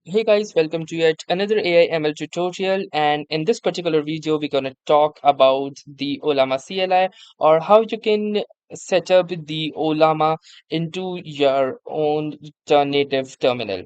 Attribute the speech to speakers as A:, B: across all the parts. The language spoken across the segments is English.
A: Hey guys, welcome to yet another AI ML tutorial. And in this particular video, we're going to talk about the Ollama CLI or how you can set up the Ollama into your own native terminal.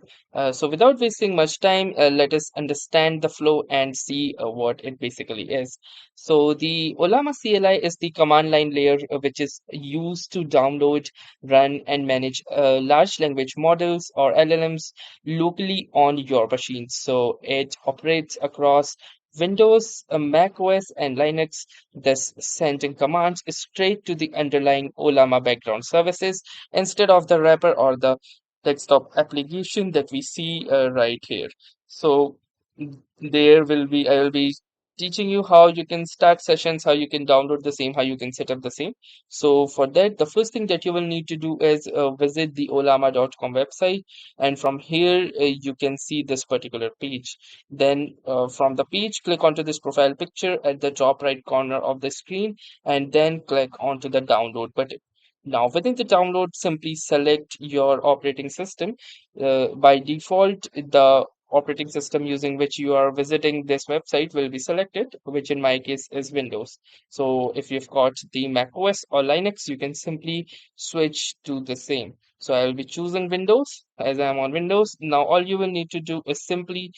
A: So, without wasting much time, let us understand the flow and see what it basically is. So, the Ollama CLI is the command line layer which is used to download, run, and manage large language models or LLMs locally on your machine. So it operates across Windows, Mac OS, and Linux, thus sending commands straight to the underlying Ollama background services instead of the wrapper or the desktop application that we see right here. So I will be teaching you how you can start sessions, how you can download the same, how you can set up the same. So for that, the first thing that you will need to do is visit the Ollama.com website, and from here you can see this particular page. Then from the page, click onto this profile picture at the top right corner of the screen, and then click onto the download button. Now within the download, simply select your operating system. By default, the operating system using which you are visiting this website will be selected, which in my case is Windows. So if you've got the Mac OS or Linux, you can simply switch to the same. So I will be choosing Windows as I am on Windows. Now all you will need to do is simply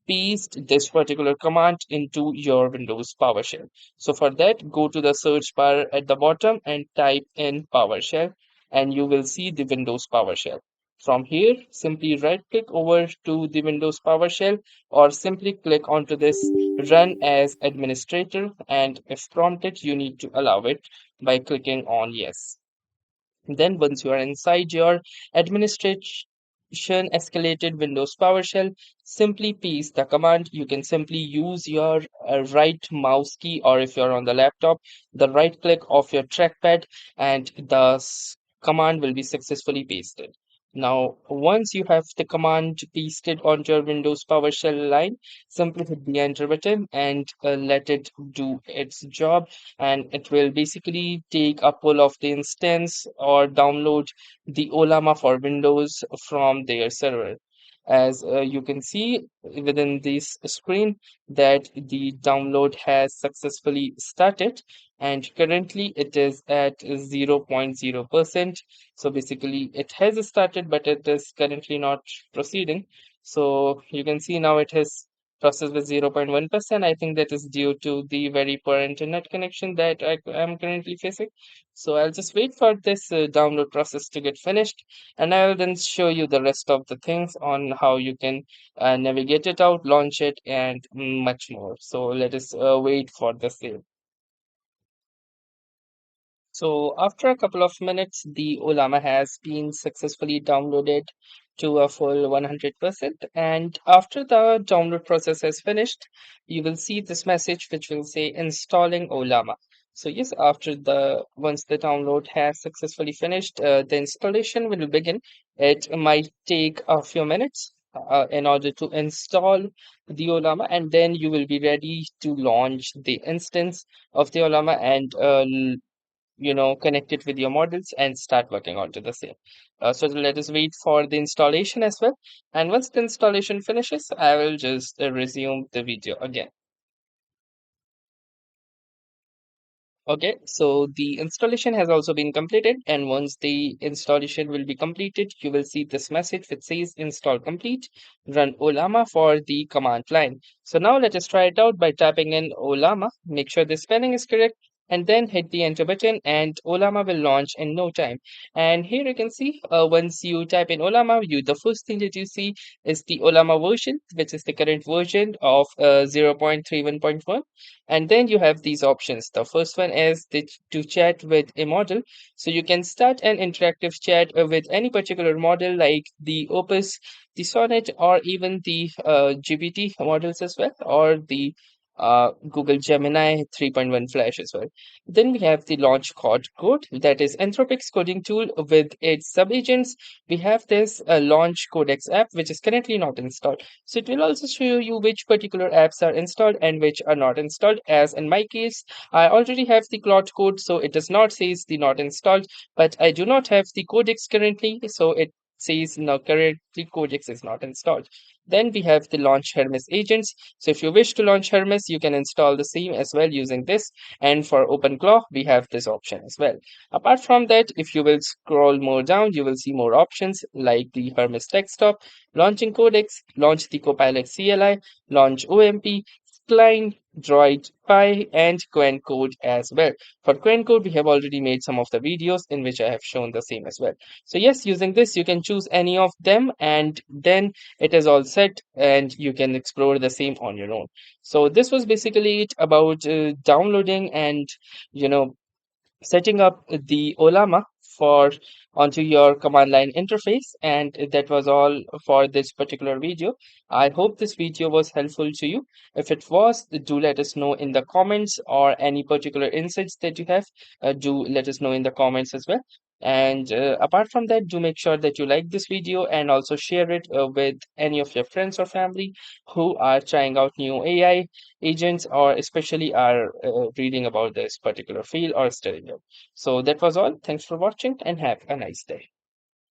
A: paste this particular command into your Windows PowerShell. So for that, go to the search bar at the bottom and type in PowerShell, and you will see the Windows PowerShell. From here, simply right click over to the Windows PowerShell or simply click onto this Run as Administrator, and if prompted, you need to allow it by clicking on Yes. Then, once you are inside your administration escalated Windows PowerShell, simply paste the command. You can simply use your right mouse key, or if you're on the laptop, the right click of your trackpad, and the command will be successfully pasted. Now, once you have the command pasted onto your Windows PowerShell line, simply hit the enter button and let it do its job, and it will basically take a pull of the instance or download the Ollama for Windows from their server. As you can see within this screen that the download has successfully started, and currently it is at 0.0%. So basically it has started, but it is currently not proceeding. So you can see now it has process with 0.1%. I think that is due to the very poor internet connection that I am currently facing. So I'll just wait for this download process to get finished, and I'll then show you the rest of the things on how you can navigate it out, launch it, and much more. So let us wait for the same. So after a couple of minutes, the Ollama has been successfully downloaded to a full 100%. And after the download process has finished, you will see this message which will say installing Ollama. So yes, once the download has successfully finished, the installation will begin. It might take a few minutes in order to install the Ollama, and then you will be ready to launch the instance of the Ollama and connect it with your models and start working onto the same. So let us wait for the installation as well. And once the installation finishes, I will just resume the video again. Okay, so the installation has also been completed, and once the installation will be completed, you will see this message which says install complete, run Ollama for the command line. So now let us try it out by typing in Ollama, make sure the spelling is correct, and then hit the enter button, and Ollama will launch in no time. And here you can see, once you type in Ollama, the first thing that you see is the Ollama version, which is the current version of 0.31.1. And then you have these options. The first one is to chat with a model. So you can start an interactive chat with any particular model like the Opus, the Sonnet, or even the GPT models as well, or the Google Gemini 3.1 Flash as well. Then we have the launch code, that is Anthropic's coding tool with its subagents. We have this launch codex app, which is currently not installed. So it will also show you which particular apps are installed and which are not installed. As in my case, I already have the cloud code, so it does not says the not installed, but I do not have the codex currently, so it says no currently codex is not installed. Then we have the launch Hermes agents. So if you wish to launch Hermes, you can install the same as well using this. And for OpenClaw, we have this option as well. Apart from that, if you will scroll more down, you will see more options like the Hermes desktop, launching codecs, launch the Copilot CLI, launch OMP, Klein, Droid, Pi, and Code as well. For Code, we have already made some of the videos in which I have shown the same as well. So yes, using this, you can choose any of them, and then it is all set and you can explore the same on your own. So this was basically it about downloading and you know setting up the Ollama for onto your command line interface. And that was all for this particular video. I hope this video was helpful to you. If it was, do let us know in the comments, or any particular insights that you have, do let us know in the comments as well. And apart from that, do make sure that you like this video and also share it with any of your friends or family who are trying out new AI agents, or especially are reading about this particular field or studying it. So that was all. Thanks for watching and have a nice day.